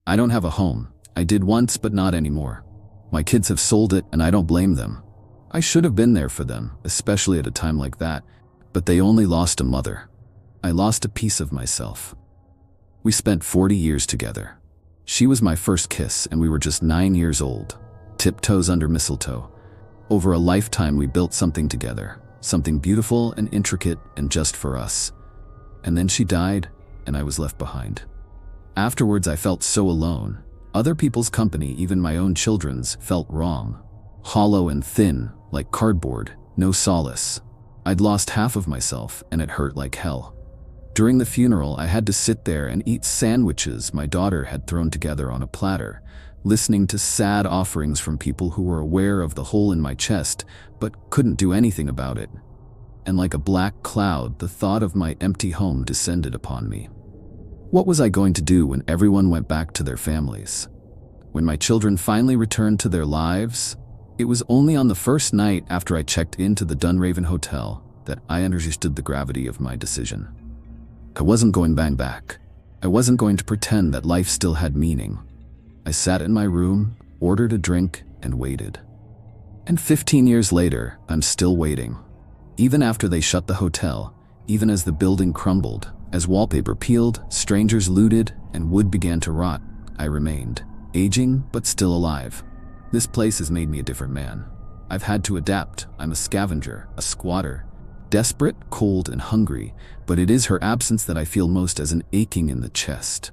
I don't have a home. I did once, but not anymore. My kids have sold it, and I don't blame them. I should have been there for them, especially at a time like that, but they only lost a mother. I lost a piece of myself. We spent 40 years together. She was my first kiss, and we were just 9 years old, tiptoes under mistletoe. Over a lifetime, we built something together, something beautiful and intricate and just for us. And then she died, and I was left behind. Afterwards, I felt so alone. Other people's company, even my own children's, felt wrong. Hollow and thin, like cardboard, no solace. I'd lost half of myself, and it hurt like hell. During the funeral, I had to sit there and eat sandwiches my daughter had thrown together on a platter, listening to sad offerings from people who were aware of the hole in my chest, but couldn't do anything about it. And like a black cloud, the thought of my empty home descended upon me. What was I going to do when everyone went back to their families? When my children finally returned to their lives? It was only on the first night after I checked into the Dunraven Hotel that I understood the gravity of my decision. I wasn't going back. I wasn't going to pretend that life still had meaning. I sat in my room, ordered a drink, and waited. And 15 years later, I'm still waiting. Even after they shut the hotel, even as the building crumbled, as wallpaper peeled, strangers looted, and wood began to rot, I remained, aging but still alive. This place has made me a different man. I've had to adapt. I'm a scavenger, a squatter, desperate, cold, and hungry, but it is her absence that I feel most as an aching in the chest.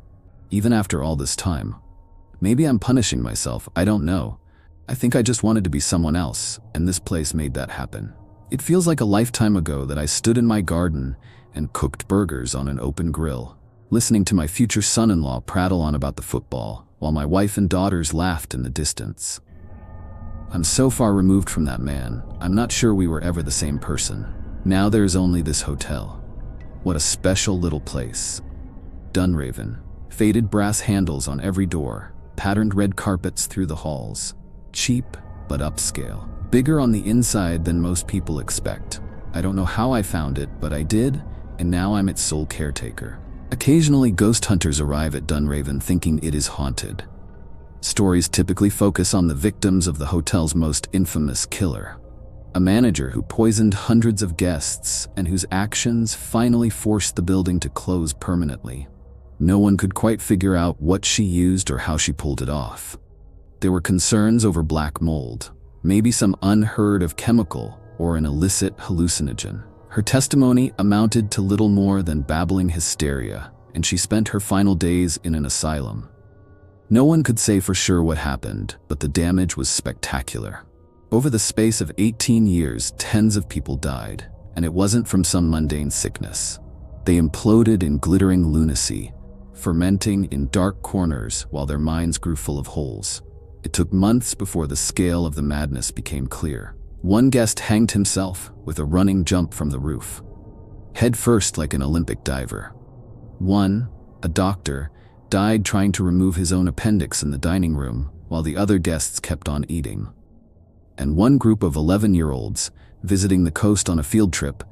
Even after all this time. Maybe I'm punishing myself, I don't know. I think I just wanted to be someone else, and this place made that happen. It feels like a lifetime ago that I stood in my garden and cooked burgers on an open grill, listening to my future son-in-law prattle on about the football, while my wife and daughters laughed in the distance. I'm so far removed from that man, I'm not sure we were ever the same person. Now there's only this hotel. What a special little place. Dunraven. Faded brass handles on every door, patterned red carpets through the halls. Cheap, but upscale. Bigger on the inside than most people expect. I don't know how I found it, but I did, and now I'm its sole caretaker. Occasionally, ghost hunters arrive at Dunraven thinking it is haunted. Stories typically focus on the victims of the hotel's most infamous killer. A manager who poisoned hundreds of guests and whose actions finally forced the building to close permanently. No one could quite figure out what she used or how she pulled it off. There were concerns over black mold, maybe some unheard of chemical or an illicit hallucinogen. Her testimony amounted to little more than babbling hysteria, and she spent her final days in an asylum. No one could say for sure what happened, but the damage was spectacular. Over the space of 18 years, tens of people died, and it wasn't from some mundane sickness. They imploded in glittering lunacy, fermenting in dark corners while their minds grew full of holes. It took months before the scale of the madness became clear. One guest hanged himself with a running jump from the roof, head first like an Olympic diver. One, a doctor, died trying to remove his own appendix in the dining room while the other guests kept on eating. And one group of 11-year-olds, visiting the coast on a field trip,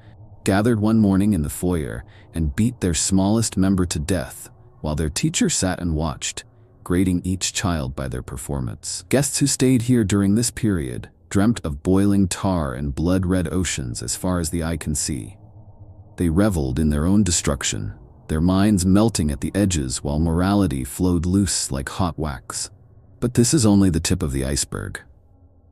gathered one morning in the foyer and beat their smallest member to death while their teacher sat and watched, grading each child by their performance. Guests who stayed here during this period dreamt of boiling tar and blood-red oceans as far as the eye can see. They reveled in their own destruction, their minds melting at the edges while morality flowed loose like hot wax. But this is only the tip of the iceberg.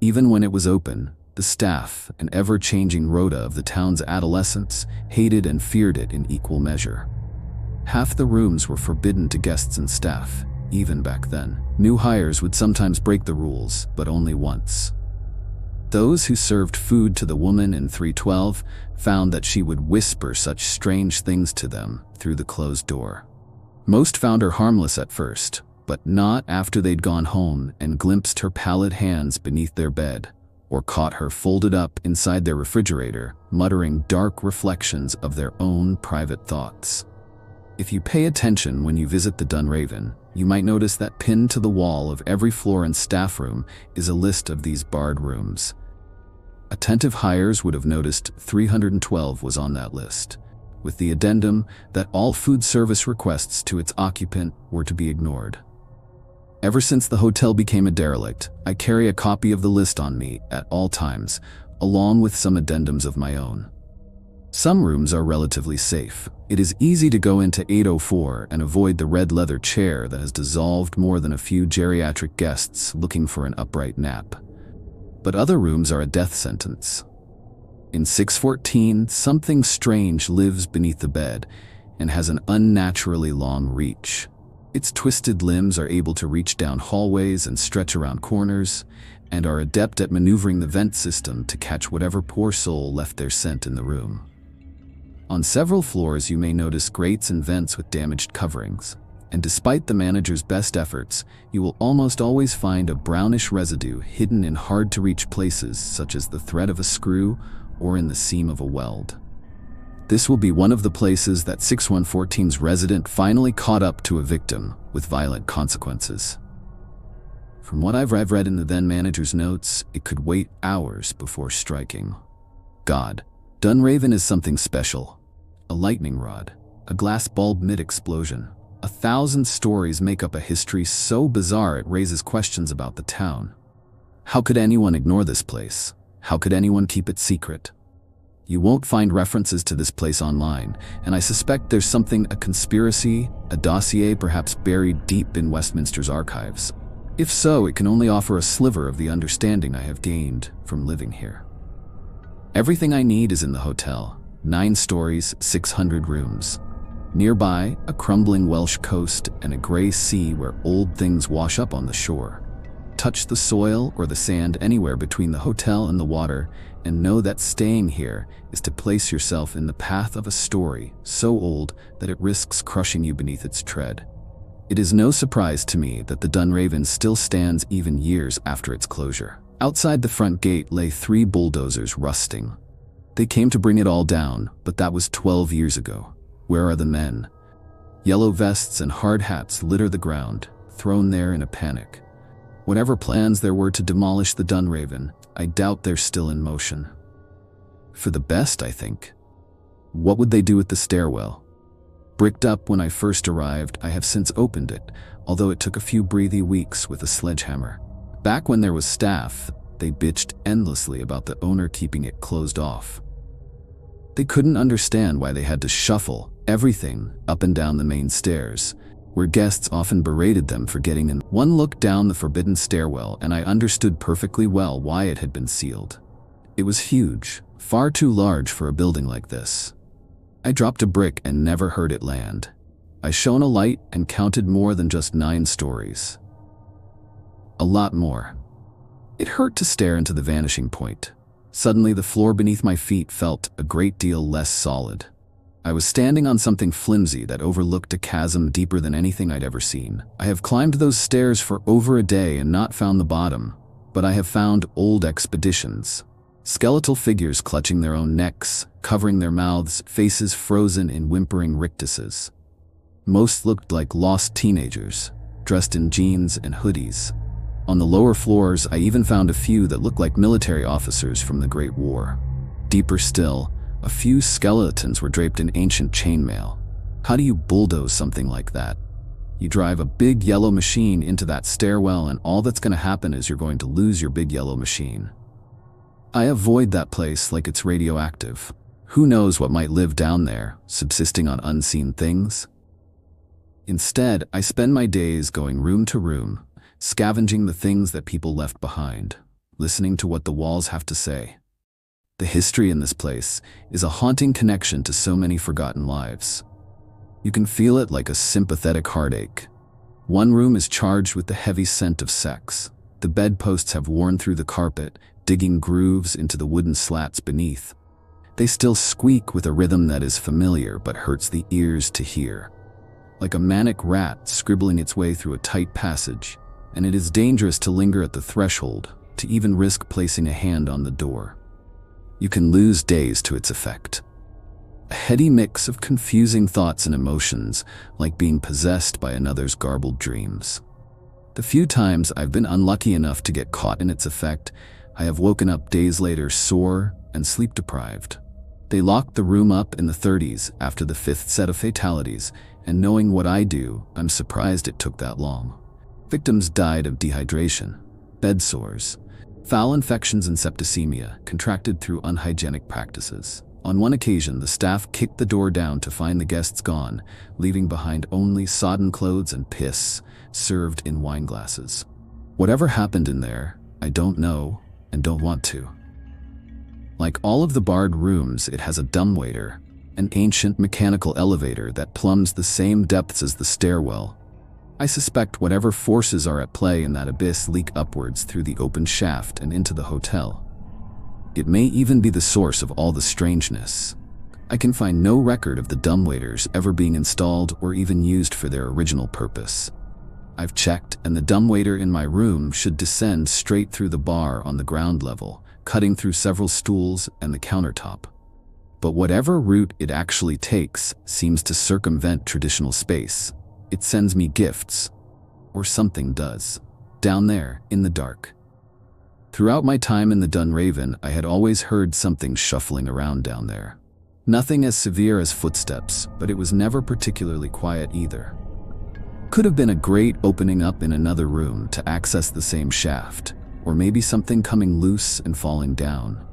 Even when it was open, the staff and ever-changing rota of the town's adolescents hated and feared it in equal measure. Half the rooms were forbidden to guests and staff, even back then. New hires would sometimes break the rules, but only once. Those who served food to the woman in 312 found that she would whisper such strange things to them through the closed door. Most found her harmless at first, but not after they'd gone home and glimpsed her pallid hands beneath their bed, or caught her folded up inside their refrigerator, muttering dark reflections of their own private thoughts. If you pay attention when you visit the Dunraven, you might notice that pinned to the wall of every floor and staff room is a list of these barred rooms. Attentive hires would have noticed 312 was on that list, with the addendum that all food service requests to its occupant were to be ignored. Ever since the hotel became a derelict, I carry a copy of the list on me at all times, along with some addendums of my own. Some rooms are relatively safe. It is easy to go into 804 and avoid the red leather chair that has dissolved more than a few geriatric guests looking for an upright nap. But other rooms are a death sentence. In 614, something strange lives beneath the bed and has an unnaturally long reach. Its twisted limbs are able to reach down hallways and stretch around corners, and are adept at maneuvering the vent system to catch whatever poor soul left their scent in the room. On several floors you may notice grates and vents with damaged coverings, and despite the manager's best efforts, you will almost always find a brownish residue hidden in hard-to-reach places such as the thread of a screw or in the seam of a weld. This will be one of the places that 6114's resident finally caught up to a victim with violent consequences. From what I've read in the then manager's notes, it could wait hours before striking. God, Dunraven is something special. A lightning rod, a glass bulb mid-explosion. 1,000 stories make up a history so bizarre it raises questions about the town. How could anyone ignore this place? How could anyone keep it secret? You won't find references to this place online, and I suspect there's a conspiracy, a dossier perhaps buried deep in Westminster's archives. If so, it can only offer a sliver of the understanding I have gained from living here. Everything I need is in the hotel. 9 stories, 600 rooms. Nearby, a crumbling Welsh coast and a gray sea where old things wash up on the shore. Touch the soil or the sand anywhere between the hotel and the water, and know that staying here is to place yourself in the path of a story so old that it risks crushing you beneath its tread. It is no surprise to me that the Dunraven still stands even years after its closure. Outside the front gate lay 3 bulldozers rusting. They came to bring it all down, but that was 12 years ago. Where are the men? Yellow vests and hard hats litter the ground, thrown there in a panic. Whatever plans there were to demolish the Dunraven, I doubt they're still in motion. For the best, I think. What would they do with the stairwell? Bricked up when I first arrived, I have since opened it, although it took a few breathy weeks with a sledgehammer. Back when there was staff, they bitched endlessly about the owner keeping it closed off. They couldn't understand why they had to shuffle everything up and down the main stairs, where guests often berated them for getting in. One look down the forbidden stairwell and I understood perfectly well why it had been sealed. It was huge, far too large for a building like this. I dropped a brick and never heard it land. I shone a light and counted more than just 9 stories. A lot more. It hurt to stare into the vanishing point. Suddenly the floor beneath my feet felt a great deal less solid. I was standing on something flimsy that overlooked a chasm deeper than anything I'd ever seen. I have climbed those stairs for over a day and not found the bottom, but I have found old expeditions. Skeletal figures clutching their own necks, covering their mouths, faces frozen in whimpering rictuses. Most looked like lost teenagers, dressed in jeans and hoodies. On the lower floors, I even found a few that looked like military officers from the Great War. Deeper still, a few skeletons were draped in ancient chainmail. How do you bulldoze something like that? You drive a big yellow machine into that stairwell and all that's going to happen is you're going to lose your big yellow machine. I avoid that place like it's radioactive. Who knows what might live down there, subsisting on unseen things? Instead, I spend my days going room to room, scavenging the things that people left behind, listening to what the walls have to say. The history in this place is a haunting connection to so many forgotten lives. You can feel it like a sympathetic heartache. One room is charged with the heavy scent of sex. The bedposts have worn through the carpet, digging grooves into the wooden slats beneath. They still squeak with a rhythm that is familiar but hurts the ears to hear. Like a manic rat scribbling its way through a tight passage, and it is dangerous to linger at the threshold, to even risk placing a hand on the door. You can lose days to its effect. A heady mix of confusing thoughts and emotions, like being possessed by another's garbled dreams. The few times I've been unlucky enough to get caught in its effect, I have woken up days later sore and sleep-deprived. They locked the room up in the 30s after the 5th set of fatalities, and knowing what I do, I'm surprised it took that long. Victims died of dehydration, bed sores, foul infections and septicemia contracted through unhygienic practices. On one occasion, the staff kicked the door down to find the guests gone, leaving behind only sodden clothes and piss served in wine glasses. Whatever happened in there, I don't know and don't want to. Like all of the barred rooms, it has a dumbwaiter, an ancient mechanical elevator that plumbs the same depths as the stairwell. I suspect whatever forces are at play in that abyss leak upwards through the open shaft and into the hotel. It may even be the source of all the strangeness. I can find no record of the dumbwaiters ever being installed or even used for their original purpose. I've checked, and the dumbwaiter in my room should descend straight through the bar on the ground level, cutting through several stools and the countertop. But whatever route it actually takes seems to circumvent traditional space. It sends me gifts, or something does, down there in the dark. Throughout my time in the Dunraven, I had always heard something shuffling around down there. Nothing as severe as footsteps, but it was never particularly quiet either. Could have been a grate opening up in another room to access the same shaft, or maybe something coming loose and falling down.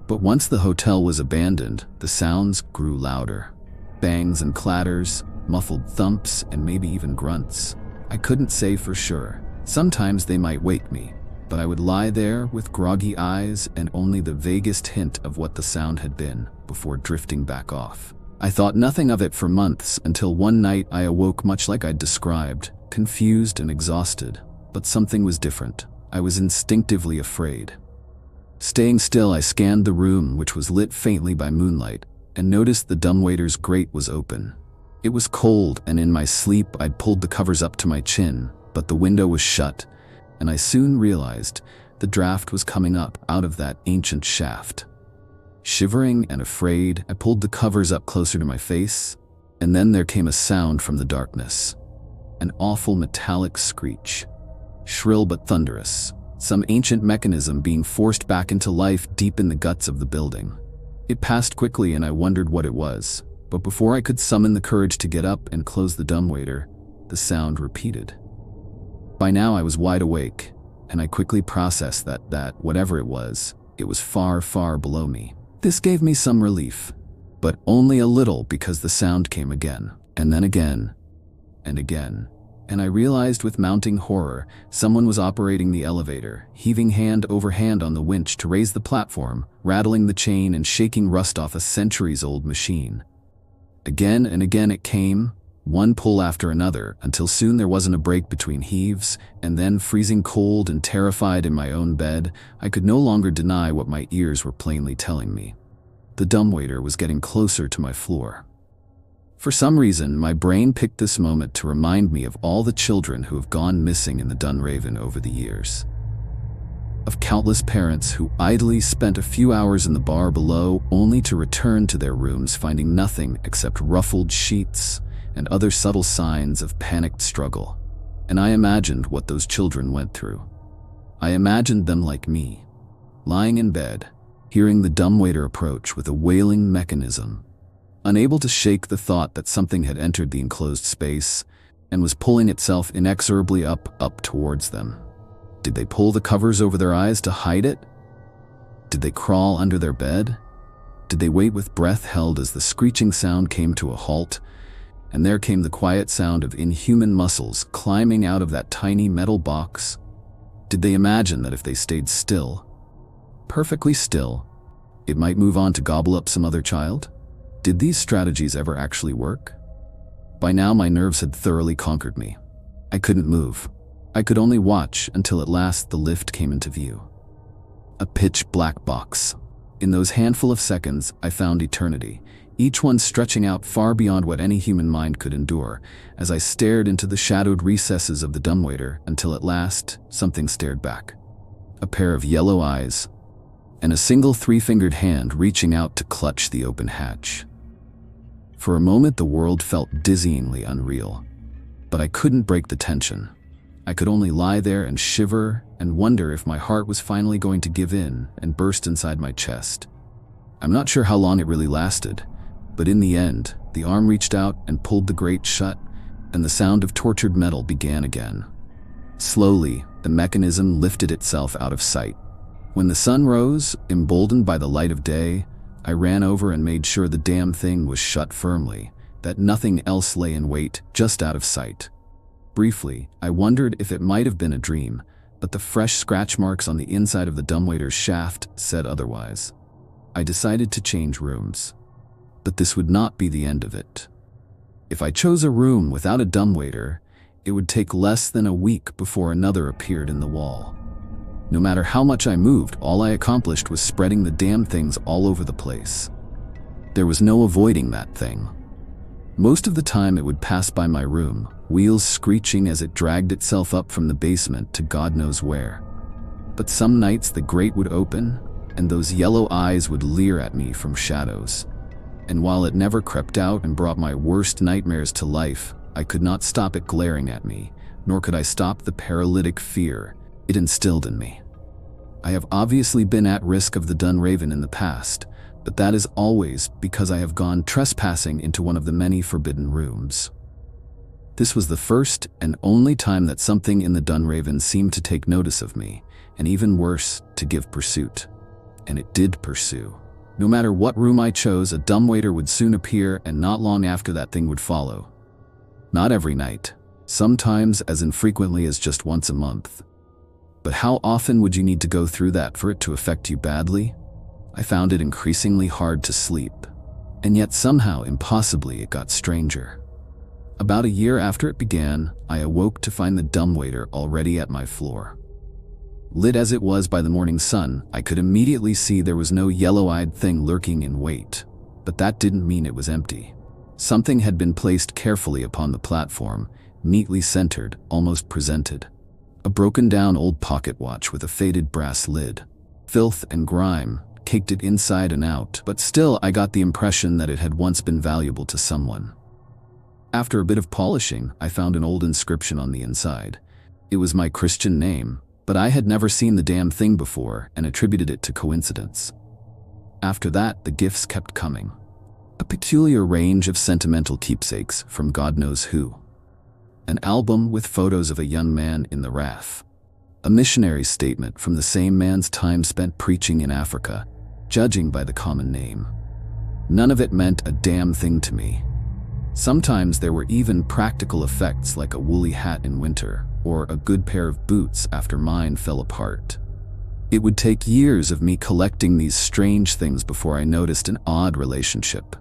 But once the hotel was abandoned, the sounds grew louder. Bangs and clatters, muffled thumps, and maybe even grunts. I couldn't say for sure. Sometimes they might wake me, but I would lie there with groggy eyes and only the vaguest hint of what the sound had been before drifting back off. I thought nothing of it for months until one night I awoke much like I'd described, confused and exhausted. But something was different. I was instinctively afraid. Staying still, I scanned the room, which was lit faintly by moonlight, and noticed the dumbwaiter's grate was open. It was cold, and in my sleep I'd pulled the covers up to my chin, but the window was shut, and I soon realized the draft was coming up out of that ancient shaft. Shivering and afraid, I pulled the covers up closer to my face, and then there came a sound from the darkness. An awful metallic screech. Shrill but thunderous. Some ancient mechanism being forced back into life deep in the guts of the building. It passed quickly and I wondered what it was, but before I could summon the courage to get up and close the dumbwaiter, the sound repeated. By now I was wide awake, and I quickly processed that whatever it was far, far below me. This gave me some relief, but only a little, because the sound came again, and then again, and again. And I realized with mounting horror, someone was operating the elevator, heaving hand over hand on the winch to raise the platform, rattling the chain and shaking rust off a centuries-old machine. Again and again it came, one pull after another, until soon there wasn't a break between heaves, and then, freezing cold and terrified in my own bed, I could no longer deny what my ears were plainly telling me. The dumbwaiter was getting closer to my floor. For some reason, my brain picked this moment to remind me of all the children who have gone missing in the Dunraven over the years. Of countless parents who idly spent a few hours in the bar below only to return to their rooms finding nothing except ruffled sheets and other subtle signs of panicked struggle. And I imagined what those children went through. I imagined them like me, lying in bed, hearing the dumbwaiter approach with a wailing mechanism, unable to shake the thought that something had entered the enclosed space and was pulling itself inexorably up towards them. Did they pull the covers over their eyes to hide it? Did they crawl under their bed? Did they wait with breath held as the screeching sound came to a halt, and there came the quiet sound of inhuman muscles climbing out of that tiny metal box? Did they imagine that if they stayed still, perfectly still, it might move on to gobble up some other child? Did these strategies ever actually work? By now my nerves had thoroughly conquered me. I couldn't move. I could only watch until at last the lift came into view. A pitch-black box. In those handful of seconds, I found eternity, each one stretching out far beyond what any human mind could endure, as I stared into the shadowed recesses of the dumbwaiter until at last something stared back. A pair of yellow eyes, and a single three-fingered hand reaching out to clutch the open hatch. For a moment the world felt dizzyingly unreal, but I couldn't break the tension. I could only lie there and shiver and wonder if my heart was finally going to give in and burst inside my chest. I'm not sure how long it really lasted, but in the end, the arm reached out and pulled the grate shut, and the sound of tortured metal began again. Slowly, the mechanism lifted itself out of sight. When the sun rose, emboldened by the light of day, I ran over and made sure the damn thing was shut firmly, that nothing else lay in wait, just out of sight. Briefly, I wondered if it might have been a dream, but the fresh scratch marks on the inside of the dumbwaiter's shaft said otherwise. I decided to change rooms. But this would not be the end of it. If I chose a room without a dumbwaiter, it would take less than a week before another appeared in the wall. No matter how much I moved, all I accomplished was spreading the damn things all over the place. There was no avoiding that thing. Most of the time it would pass by my room, wheels screeching as it dragged itself up from the basement to God knows where. But some nights the grate would open, and those yellow eyes would leer at me from shadows. And while it never crept out and brought my worst nightmares to life, I could not stop it glaring at me, nor could I stop the paralytic fear it instilled in me. I have obviously been at risk of the Dunraven in the past, but that is always because I have gone trespassing into one of the many forbidden rooms. This was the first and only time that something in the Dunraven seemed to take notice of me, and even worse, to give pursuit. And it did pursue. No matter what room I chose, a dumbwaiter would soon appear, and not long after that thing would follow. Not every night, sometimes as infrequently as just once a month. But how often would you need to go through that for it to affect you badly? I found it increasingly hard to sleep, and yet somehow impossibly it got stranger. About a year after it began, I awoke to find the dumbwaiter already at my floor. Lit as it was by the morning sun, I could immediately see there was no yellow-eyed thing lurking in wait, but that didn't mean it was empty. Something had been placed carefully upon the platform, neatly centered, almost presented. A broken-down old pocket watch with a faded brass lid. Filth and grime caked it inside and out, but still I got the impression that it had once been valuable to someone. After a bit of polishing, I found an old inscription on the inside. It was my Christian name, but I had never seen the damn thing before and attributed it to coincidence. After that, the gifts kept coming. A peculiar range of sentimental keepsakes from God knows who. An album with photos of a young man in the RAF. A missionary statement from the same man's time spent preaching in Africa, judging by the common name. None of it meant a damn thing to me. Sometimes there were even practical effects like a woolly hat in winter, or a good pair of boots after mine fell apart. It would take years of me collecting these strange things before I noticed an odd relationship.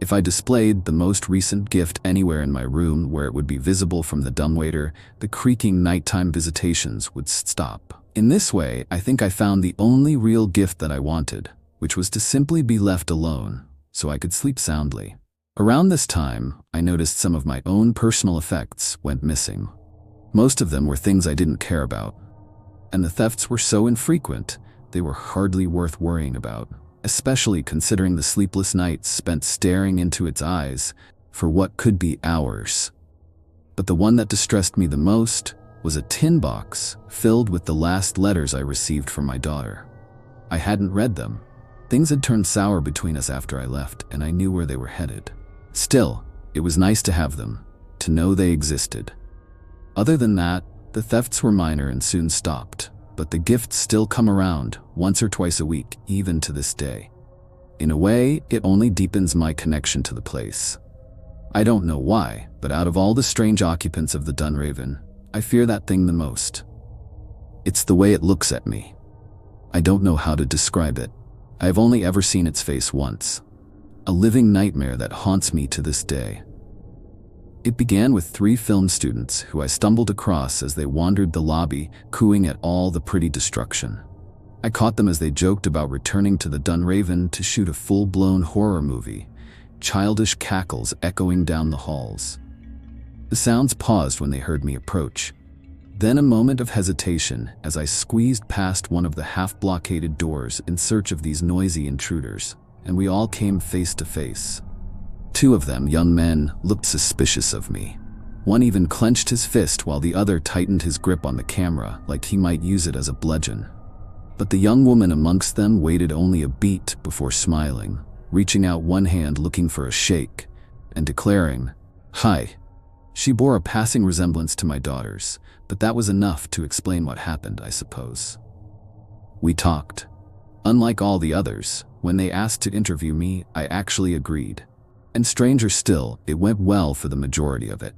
If I displayed the most recent gift anywhere in my room where it would be visible from the dumbwaiter, the creaking nighttime visitations would stop. In this way, I think I found the only real gift that I wanted, which was to simply be left alone, so I could sleep soundly. Around this time, I noticed some of my own personal effects went missing. Most of them were things I didn't care about, and the thefts were so infrequent, they were hardly worth worrying about, especially considering the sleepless nights spent staring into its eyes for what could be hours. But the one that distressed me the most was a tin box filled with the last letters I received from my daughter. I hadn't read them. Things had turned sour between us after I left, and I knew where they were headed. Still, it was nice to have them, to know they existed. Other than that, the thefts were minor and soon stopped, but the gifts still come around once or twice a week, even to this day. In a way, it only deepens my connection to the place. I don't know why, but out of all the strange occupants of the Dunraven, I fear that thing the most. It's the way it looks at me. I don't know how to describe it. I've only ever seen its face once. A living nightmare that haunts me to this day. It began with 3 film students who I stumbled across as they wandered the lobby, cooing at all the pretty destruction. I caught them as they joked about returning to the Dunraven to shoot a full-blown horror movie, childish cackles echoing down the halls. The sounds paused when they heard me approach. Then a moment of hesitation as I squeezed past one of the half-blockaded doors in search of these noisy intruders, and we all came face to face. 2 of them, young men, looked suspicious of me. One even clenched his fist while the other tightened his grip on the camera like he might use it as a bludgeon. But the young woman amongst them waited only a beat before smiling, reaching out one hand looking for a shake, and declaring, "Hi, She bore a passing resemblance to my daughters, but that was enough to explain what happened, I suppose. We talked. Unlike all the others, when they asked to interview me, I actually agreed. And stranger still, it went well for the majority of it.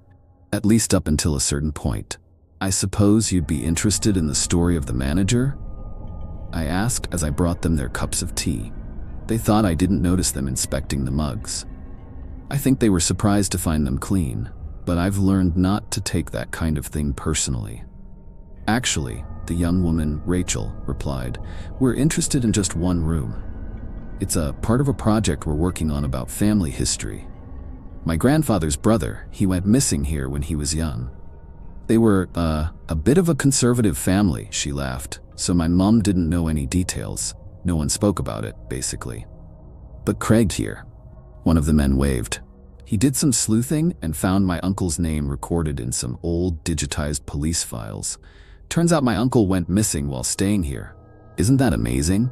At least up until a certain point. I suppose you'd be interested in the story of the manager? I asked as I brought them their cups of tea. They thought I didn't notice them inspecting the mugs. I think they were surprised to find them clean, but I've learned not to take that kind of thing personally. Actually, the young woman, Rachel, replied, we're interested in just one room. It's a part of a project we're working on about family history. My grandfather's brother, he went missing here when he was young. They were, a bit of a conservative family, she laughed, so my mom didn't know any details. No one spoke about it, basically. But Craig here. One of the men waved. He did some sleuthing and found my uncle's name recorded in some old digitized police files. Turns out my uncle went missing while staying here. Isn't that amazing?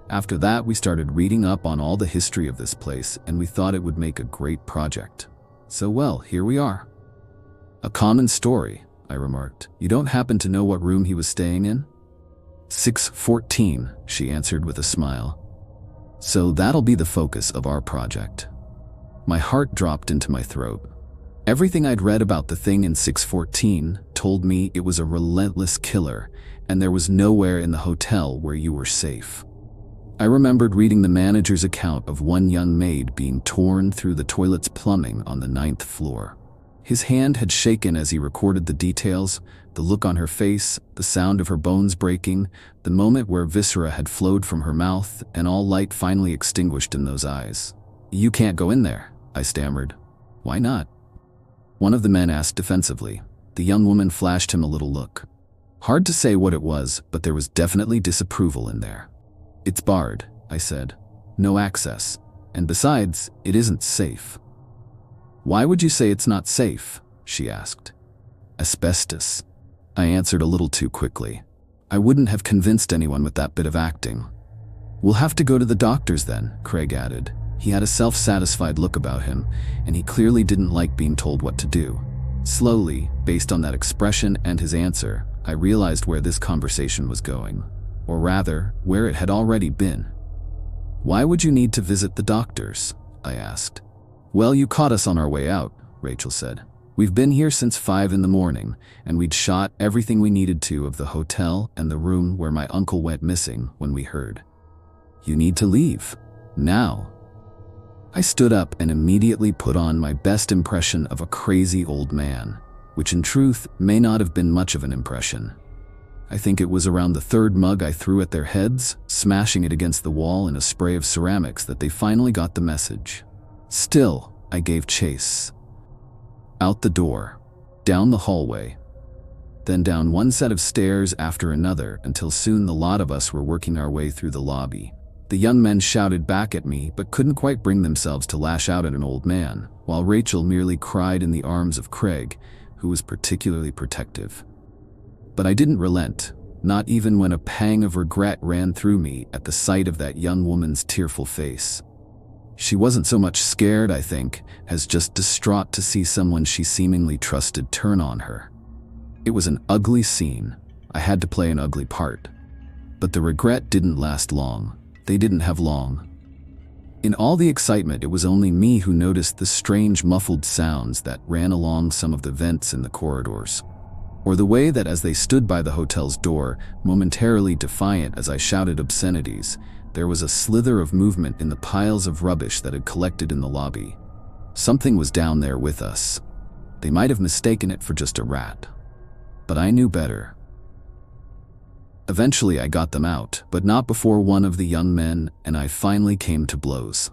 After that, we started reading up on all the history of this place, and we thought it would make a great project. So well, here we are. A common story, I remarked. You don't happen to know what room he was staying in? 614, she answered with a smile. So that'll be the focus of our project. My heart dropped into my throat. Everything I'd read about the thing in 614 told me it was a relentless killer, and there was nowhere in the hotel where you were safe. I remembered reading the manager's account of one young maid being torn through the toilet's plumbing on the 9th floor. His hand had shaken as he recorded the details, the look on her face, the sound of her bones breaking, the moment where viscera had flowed from her mouth, and all light finally extinguished in those eyes. You can't go in there, I stammered. Why not? One of the men asked defensively. The young woman flashed him a little look. Hard to say what it was, but there was definitely disapproval in there. It's barred, I said. No access. And besides, it isn't safe. Why would you say it's not safe? She asked. Asbestos. I answered a little too quickly. I wouldn't have convinced anyone with that bit of acting. We'll have to go to the doctors then, Craig added. He had a self-satisfied look about him, and he clearly didn't like being told what to do. Slowly, based on that expression and his answer, I realized where this conversation was going. Or rather, where it had already been. Why would you need to visit the doctors? I asked. Well, you caught us on our way out, Rachel said. We've been here since 5 in the morning, and we'd shot everything we needed to of the hotel and the room where my uncle went missing when we heard. You need to leave. Now. I stood up and immediately put on my best impression of a crazy old man, which in truth may not have been much of an impression. I think it was around the 3rd mug I threw at their heads, smashing it against the wall in a spray of ceramics, that they finally got the message. Still, I gave chase. Out the door, down the hallway, then down one set of stairs after another until soon the lot of us were working our way through the lobby. The young men shouted back at me but couldn't quite bring themselves to lash out at an old man, while Rachel merely cried in the arms of Craig, who was particularly protective. But I didn't relent, not even when a pang of regret ran through me at the sight of that young woman's tearful face. She wasn't so much scared, I think, as just distraught to see someone she seemingly trusted turn on her. It was an ugly scene. I had to play an ugly part. But the regret didn't last long. They didn't have long. In all the excitement, it was only me who noticed the strange muffled sounds that ran along some of the vents in the corridors. Or the way that as they stood by the hotel's door, momentarily defiant as I shouted obscenities, there was a slither of movement in the piles of rubbish that had collected in the lobby. Something was down there with us. They might have mistaken it for just a rat. But I knew better. Eventually I got them out, but not before one of the young men and I finally came to blows.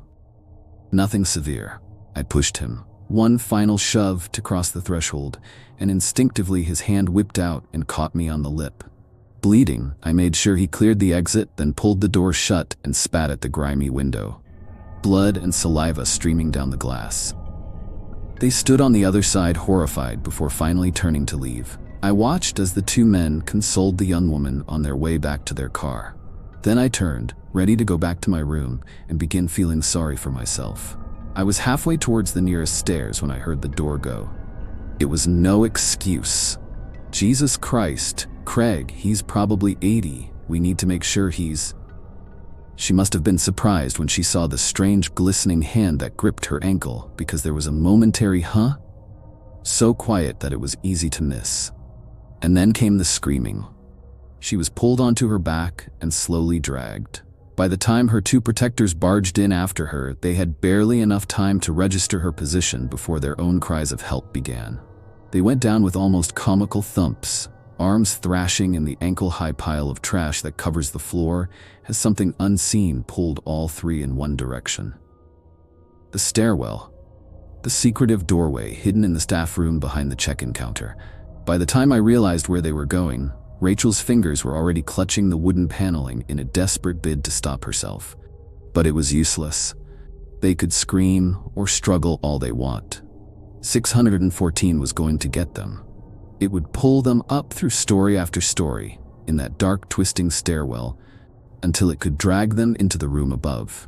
Nothing severe. I pushed him. One final shove to cross the threshold, and instinctively his hand whipped out and caught me on the lip. Bleeding, I made sure he cleared the exit, then pulled the door shut and spat at the grimy window. Blood and saliva streaming down the glass. They stood on the other side horrified before finally turning to leave. I watched as the 2 men consoled the young woman on their way back to their car. Then I turned, ready to go back to my room, and begin feeling sorry for myself. I was halfway towards the nearest stairs when I heard the door go. It was no excuse. Jesus Christ, Craig, he's probably 80. We need to make sure he's... She must have been surprised when she saw the strange glistening hand that gripped her ankle, because there was a momentary huh? So quiet that it was easy to miss. And then came the screaming. She was pulled onto her back and slowly dragged. By the time her two protectors barged in after her, they had barely enough time to register her position before their own cries of help began. They went down with almost comical thumps, arms thrashing in the ankle-high pile of trash that covers the floor as something unseen pulled all three in one direction. The stairwell. The secretive doorway hidden in the staff room behind the check-in counter. By the time I realized where they were going, Rachel's fingers were already clutching the wooden paneling in a desperate bid to stop herself. But it was useless. They could scream or struggle all they want. 614 was going to get them. It would pull them up through story after story in that dark, twisting stairwell until it could drag them into the room above.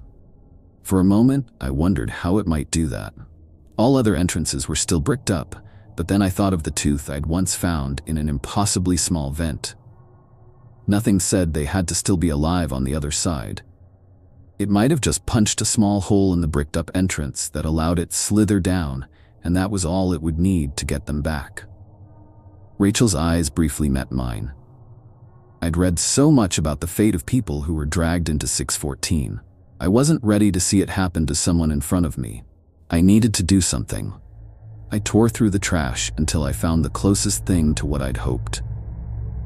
For a moment, I wondered how it might do that. All other entrances were still bricked up, but then I thought of the tooth I'd once found in an impossibly small vent. Nothing said they had to still be alive on the other side. It might have just punched a small hole in the bricked-up entrance that allowed it slither down, and that was all it would need to get them back. Rachel's eyes briefly met mine. I'd read so much about the fate of people who were dragged into 614. I wasn't ready to see it happen to someone in front of me. I needed to do something. I tore through the trash until I found the closest thing to what I'd hoped.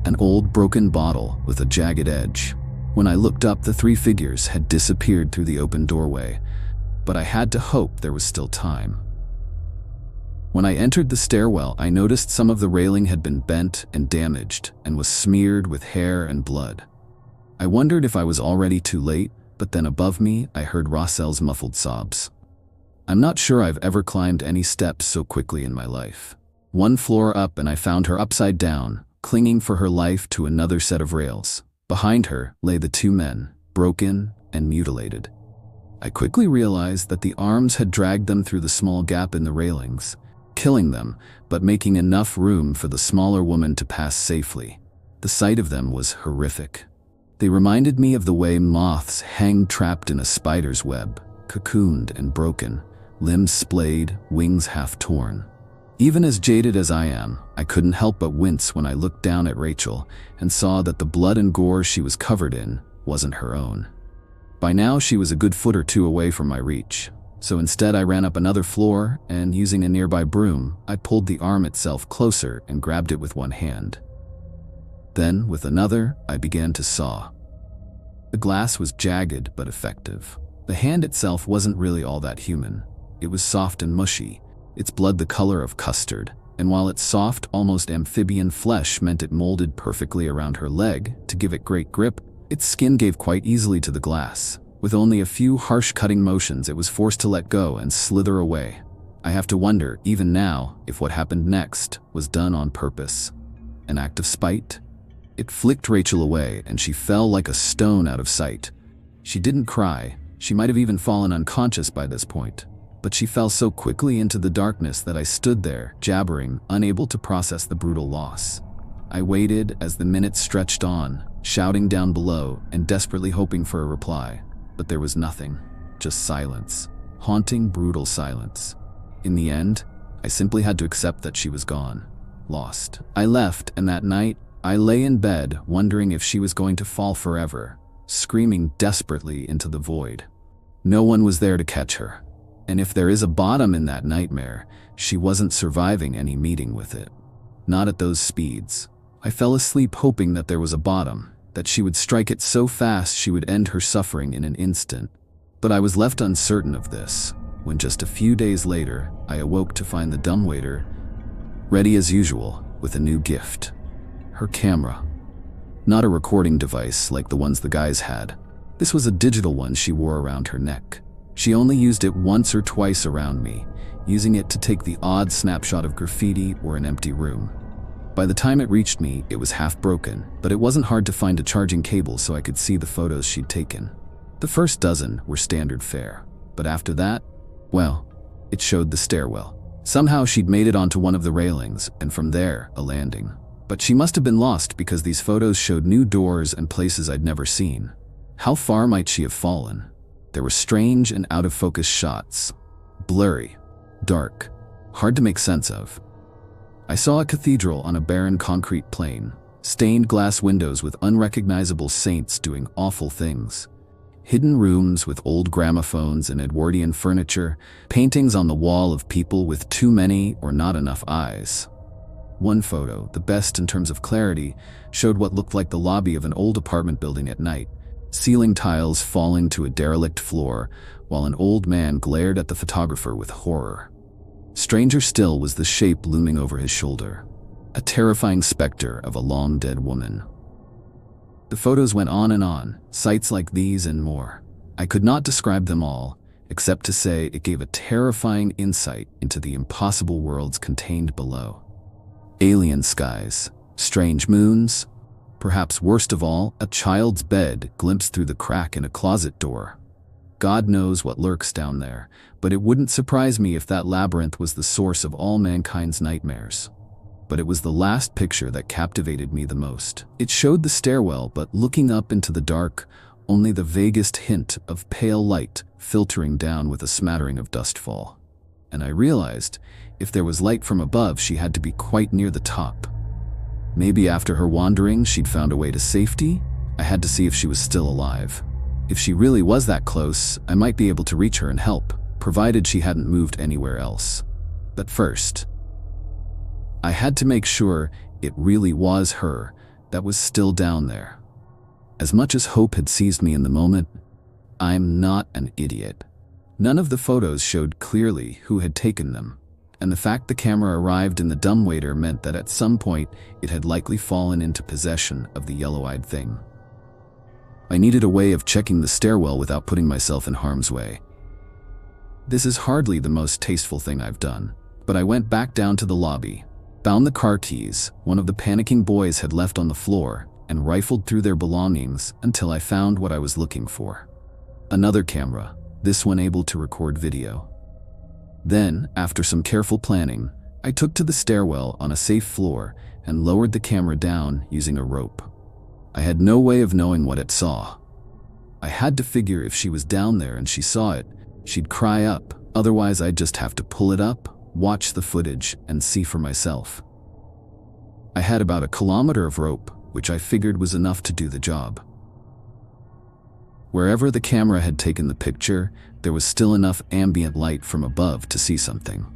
An old broken bottle with a jagged edge. When I looked up, the three figures had disappeared through the open doorway, but I had to hope there was still time. When I entered the stairwell, I noticed some of the railing had been bent and damaged and was smeared with hair and blood. I wondered if I was already too late, but then above me, I heard Rossel's muffled sobs. I'm not sure I've ever climbed any steps so quickly in my life. One floor up and I found her upside down, clinging for her life to another set of rails. Behind her lay the two men, broken and mutilated. I quickly realized that the arms had dragged them through the small gap in the railings, killing them, but making enough room for the smaller woman to pass safely. The sight of them was horrific. They reminded me of the way moths hang trapped in a spider's web, cocooned and broken, limbs splayed, wings half torn. Even as jaded as I am, I couldn't help but wince when I looked down at Rachel and saw that the blood and gore she was covered in wasn't her own. By now she was a good foot or two away from my reach, so instead I ran up another floor and, using a nearby broom, I pulled the arm itself closer and grabbed it with one hand. Then, with another, I began to saw. The glass was jagged but effective. The hand itself wasn't really all that human. It was soft and mushy, its blood the color of custard, and while its soft, almost amphibian flesh meant it molded perfectly around her leg to give it great grip, its skin gave quite easily to the glass. With only a few harsh cutting motions, it was forced to let go and slither away. I have to wonder, even now, if what happened next was done on purpose. An act of spite? It flicked Rachel away, and she fell like a stone out of sight. She didn't cry. She might have even fallen unconscious by this point. But she fell so quickly into the darkness that I stood there, jabbering, unable to process the brutal loss. I waited as the minutes stretched on, shouting down below and desperately hoping for a reply. But there was nothing, just silence. Haunting, brutal silence. In the end, I simply had to accept that she was gone. Lost. I left, and that night, I lay in bed, wondering if she was going to fall forever, screaming desperately into the void. No one was there to catch her. And if there is a bottom in that nightmare, she wasn't surviving any meeting with it. Not at those speeds. I fell asleep hoping that there was a bottom, that she would strike it so fast she would end her suffering in an instant. But I was left uncertain of this, when just a few days later, I awoke to find the Dumbwaiter ready as usual with a new gift. Her camera. Not a recording device like the ones the guys had. This was a digital one she wore around her neck. She only used it once or twice around me, using it to take the odd snapshot of graffiti or an empty room. By the time it reached me, it was half broken, but it wasn't hard to find a charging cable so I could see the photos she'd taken. The first dozen were standard fare, but after that, well, it showed the stairwell, Somehow she'd made it onto one of the railings, and from there, a landing. But she must have been lost because these photos showed new doors and places I'd never seen. How far might she have fallen? There were strange and out-of-focus shots. Blurry, dark, hard to make sense of. I saw a cathedral on a barren concrete plain, stained glass windows with unrecognizable saints doing awful things, hidden rooms with old gramophones and Edwardian furniture, paintings on the wall of people with too many or not enough eyes. One photo, the best in terms of clarity, showed what looked like the lobby of an old apartment building at night, ceiling tiles falling to a derelict floor, while an old man glared at the photographer with horror. Stranger still was the shape looming over his shoulder, a terrifying specter of a long-dead woman. The photos went on, sights like these and more. I could not describe them all, except to say it gave a terrifying insight into the impossible worlds contained below. Alien skies, strange moons, perhaps worst of all, a child's bed glimpsed through the crack in a closet door. God knows what lurks down there, but it wouldn't surprise me if that labyrinth was the source of all mankind's nightmares. But it was the last picture that captivated me the most. It showed the stairwell, but looking up into the dark, only the vaguest hint of pale light filtering down with a smattering of dustfall. And I realized, if there was light from above, she had to be quite near the top. Maybe after her wandering, she'd found a way to safety? I had to see if she was still alive. If she really was that close, I might be able to reach her and help, provided she hadn't moved anywhere else. But first, I had to make sure it really was her that was still down there. As much as hope had seized me in the moment, I'm not an idiot. None of the photos showed clearly who had taken them, and the fact the camera arrived in the Dumbwaiter meant that at some point it had likely fallen into possession of the yellow-eyed thing. I needed a way of checking the stairwell without putting myself in harm's way. This is hardly the most tasteful thing I've done, but I went back down to the lobby, found the car keys one of the panicking boys had left on the floor, and rifled through their belongings until I found what I was looking for. Another camera, this one able to record video. Then, after some careful planning, I took to the stairwell on a safe floor and lowered the camera down using a rope. I had no way of knowing what it saw. I had to figure if she was down there and she saw it, she'd cry up, otherwise I'd just have to pull it up, watch the footage, and see for myself. I had about 1 kilometer of rope, which I figured was enough to do the job. Wherever the camera had taken the picture, there was still enough ambient light from above to see something.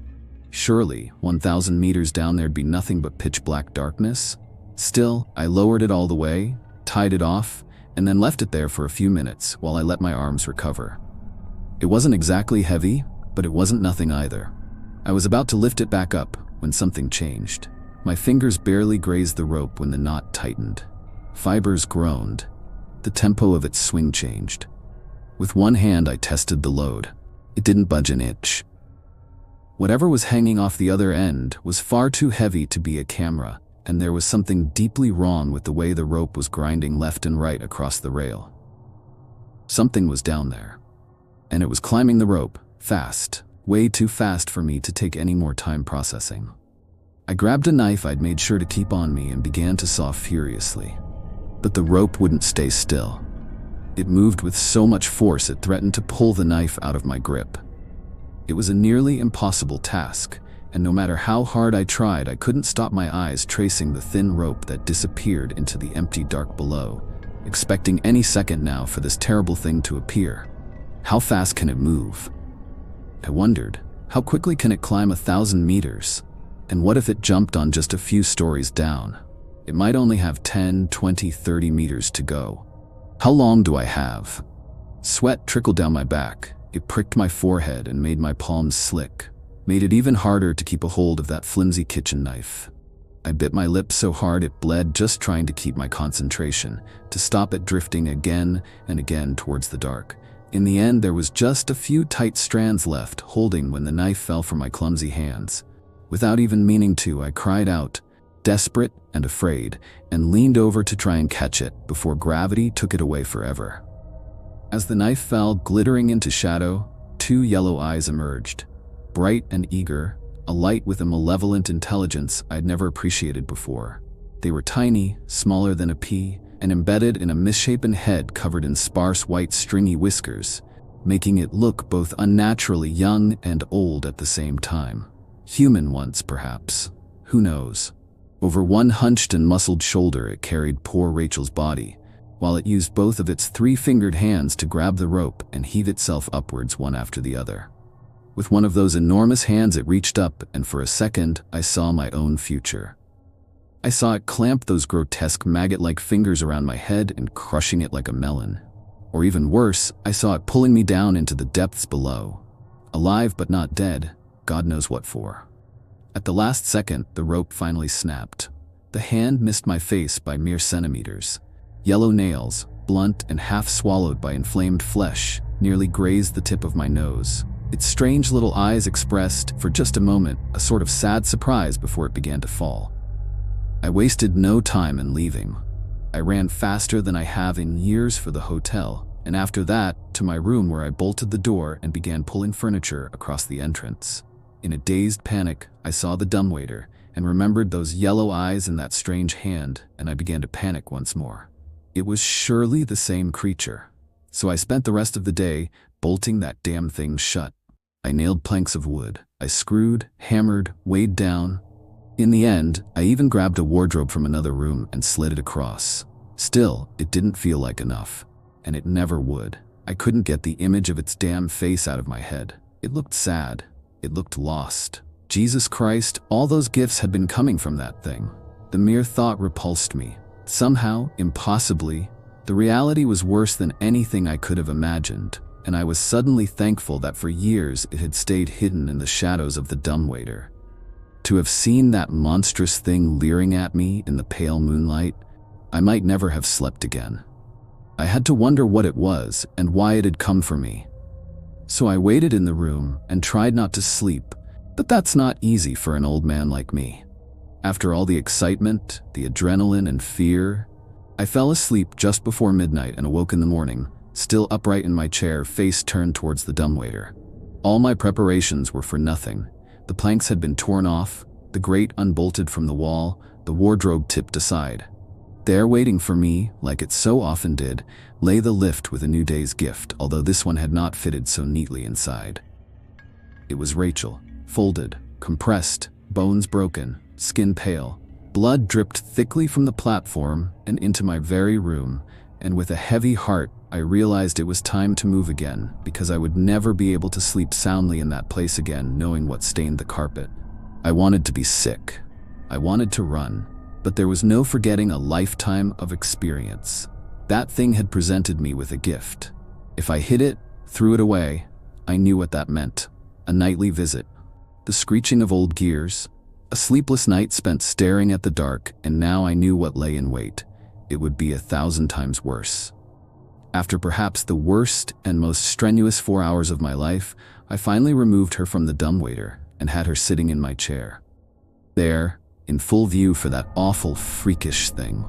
Surely, 1,000 meters down there'd be nothing but pitch-black darkness. Still, I lowered it all the way, tied it off, and then left it there for a few minutes while I let my arms recover. It wasn't exactly heavy, but it wasn't nothing either. I was about to lift it back up when something changed. My fingers barely grazed the rope when the knot tightened. Fibers groaned. The tempo of its swing changed. With one hand, I tested the load. It didn't budge an inch. Whatever was hanging off the other end was far too heavy to be a camera, and there was something deeply wrong with the way the rope was grinding left and right across the rail. Something was down there, and it was climbing the rope, fast, way too fast for me to take any more time processing. I grabbed a knife I'd made sure to keep on me and began to saw furiously. But the rope wouldn't stay still. It moved with so much force it threatened to pull the knife out of my grip. It was a nearly impossible task, and no matter how hard I tried, I couldn't stop my eyes tracing the thin rope that disappeared into the empty dark below, expecting any second now for this terrible thing to appear. How fast can it move? I wondered, how quickly can it climb 1,000 meters? And what if it jumped on just a few stories down? It might only have 10, 20, 30 meters to go. How long do I have? Sweat trickled down my back. It pricked my forehead and made my palms slick, made it even harder to keep a hold of that flimsy kitchen knife. I bit my lip so hard it bled just trying to keep my concentration, to stop it drifting again and again towards the dark. In the end, there was just a few tight strands left holding when the knife fell from my clumsy hands. Without even meaning to, I cried out, desperate and afraid, and leaned over to try and catch it before gravity took it away forever. As the knife fell, glittering into shadow, 2 yellow eyes emerged, bright and eager, a light with a malevolent intelligence I'd never appreciated before. They were tiny, smaller than a pea, and embedded in a misshapen head covered in sparse white stringy whiskers, making it look both unnaturally young and old at the same time. Human ones, perhaps. Who knows? Over one hunched and muscled shoulder it carried poor Rachel's body, while it used both of its 3-fingered hands to grab the rope and heave itself upwards one after the other. With one of those enormous hands it reached up, and for a second I saw my own future. I saw it clamp those grotesque maggot-like fingers around my head and crushing it like a melon. Or even worse, I saw it pulling me down into the depths below. Alive but not dead, God knows what for. At the last second, the rope finally snapped. The hand missed my face by mere centimeters. Yellow nails, blunt and half swallowed by inflamed flesh, nearly grazed the tip of my nose. Its strange little eyes expressed, for just a moment, a sort of sad surprise before it began to fall. I wasted no time in leaving. I ran faster than I have in years for the hotel, and after that, to my room where I bolted the door and began pulling furniture across the entrance. In a dazed panic, I saw the dumbwaiter and remembered those yellow eyes and that strange hand, and I began to panic once more. It was surely the same creature. So I spent the rest of the day bolting that damn thing shut. I nailed planks of wood. I screwed, hammered, weighed down. In the end, I even grabbed a wardrobe from another room and slid it across. Still, it didn't feel like enough. And it never would. I couldn't get the image of its damn face out of my head. It looked sad. It looked lost. Jesus Christ, all those gifts had been coming from that thing. The mere thought repulsed me. Somehow, impossibly, the reality was worse than anything I could have imagined, and I was suddenly thankful that for years it had stayed hidden in the shadows of the dumbwaiter. To have seen that monstrous thing leering at me in the pale moonlight, I might never have slept again. I had to wonder what it was and why it had come for me. So I waited in the room and tried not to sleep, but that's not easy for an old man like me. After all the excitement, the adrenaline and fear, I fell asleep just before midnight and awoke in the morning, still upright in my chair, face turned towards the dumbwaiter. All my preparations were for nothing. The planks had been torn off, the grate unbolted from the wall, the wardrobe tipped aside. There waiting for me, like it so often did, lay the lift with a new day's gift, although this one had not fitted so neatly inside. It was Rachel, folded, compressed, bones broken, skin pale. Blood dripped thickly from the platform and into my very room, and with a heavy heart, I realized it was time to move again, because I would never be able to sleep soundly in that place again, knowing what stained the carpet. I wanted to be sick. I wanted to run, but there was no forgetting a lifetime of experience. That thing had presented me with a gift. If I hid it, threw it away, I knew what that meant. A nightly visit. The screeching of old gears. A sleepless night spent staring at the dark, and now I knew what lay in wait. It would be 1,000 times worse. After perhaps the worst and most strenuous 4 hours of my life, I finally removed her from the dumbwaiter and had her sitting in my chair. There, in full view for that awful, freakish thing.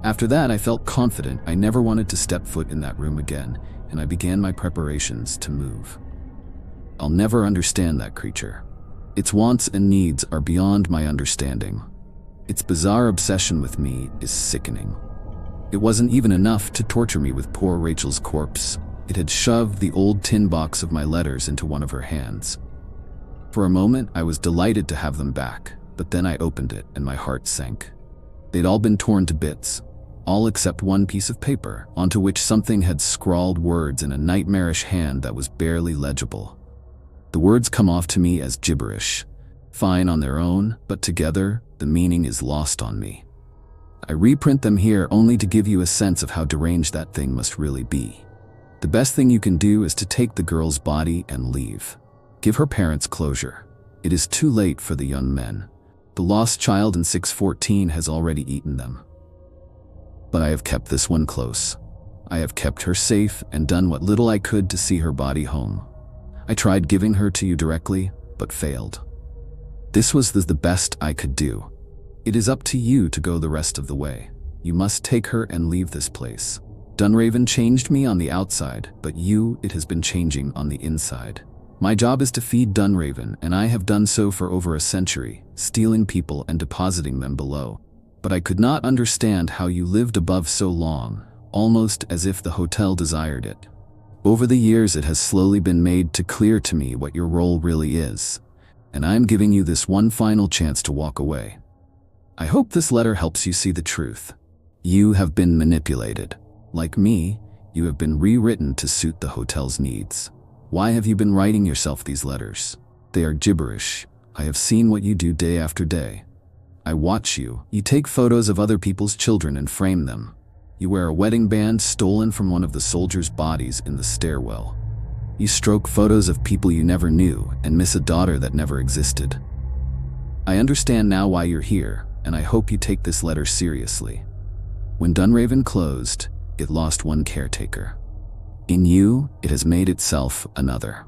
After that, I felt confident I never wanted to step foot in that room again, and I began my preparations to move. I'll never understand that creature. Its wants and needs are beyond my understanding. Its bizarre obsession with me is sickening. It wasn't even enough to torture me with poor Rachel's corpse. It had shoved the old tin box of my letters into one of her hands. For a moment, I was delighted to have them back, but then I opened it and my heart sank. They'd all been torn to bits, all except one piece of paper, onto which something had scrawled words in a nightmarish hand that was barely legible. The words come off to me as gibberish, fine on their own, but together, the meaning is lost on me. I reprint them here only to give you a sense of how deranged that thing must really be. The best thing you can do is to take the girl's body and leave. Give her parents closure. It is too late for the young men. The lost child in 614 has already eaten them. But I have kept this one close. I have kept her safe and done what little I could to see her body home. I tried giving her to you directly, but failed. This was the best I could do. It is up to you to go the rest of the way. You must take her and leave this place. Dunraven changed me on the outside, but you, it has been changing on the inside. My job is to feed Dunraven, and I have done so for over a century, stealing people and depositing them below. But I could not understand how you lived above so long, almost as if the hotel desired it. Over the years, it has slowly been made clear to me what your role really is, and I am giving you this one final chance to walk away. I hope this letter helps you see the truth. You have been manipulated. Like me, you have been rewritten to suit the hotel's needs. Why have you been writing yourself these letters? They are gibberish. I have seen what you do day after day. I watch you. You take photos of other people's children and frame them. You wear a wedding band stolen from one of the soldiers' bodies in the stairwell. You stroke photos of people you never knew and miss a daughter that never existed. I understand now why you're here, and I hope you take this letter seriously. When Dunraven closed, it lost one caretaker. In you, it has made itself another.